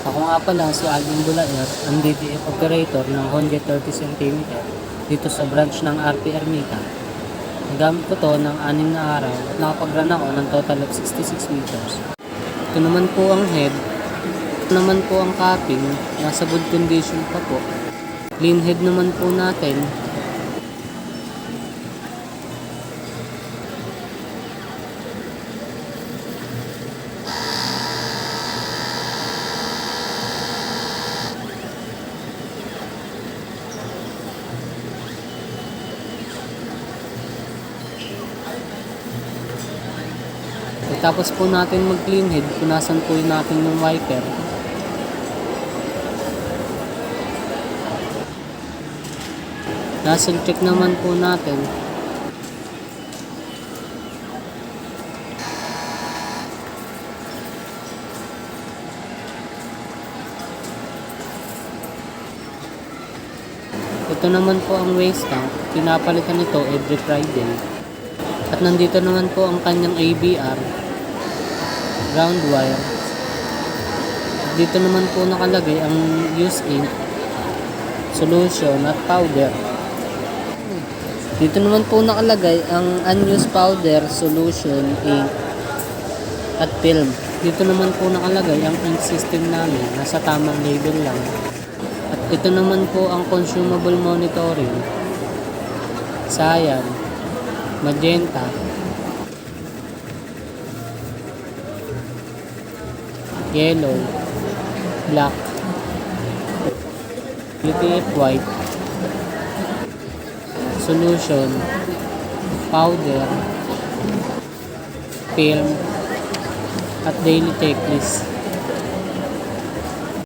Ako nga pala si Alvin Bulaer, ang DTF operator ng Honda 30cm dito sa branch ng RP Ermita. Nagamit ko to ng 6 na araw at nakapag-run ako ng total of 66 meters. Ito naman po ang head. Ito naman po ang capping. Nasa good condition pa po. Clean head naman po natin. Tapos po natin mag-clean head, punasan po natin ng wiper. Nozzle check naman po natin. Ito naman po ang waste tank. Pinapalitan ito every Friday. At nandito naman po ang kanyang ABR. Ground wire. Dito naman po nakalagay ang use ink, solution at powder. Dito naman po nakalagay ang unused powder, solution, ink at film. Dito naman po nakalagay ang ink system namin, nasa tamang label lang. At ito naman po ang consumable monitoring. Cyan, magenta, yellow, black, UTF white, solution, powder, film, at daily checklist.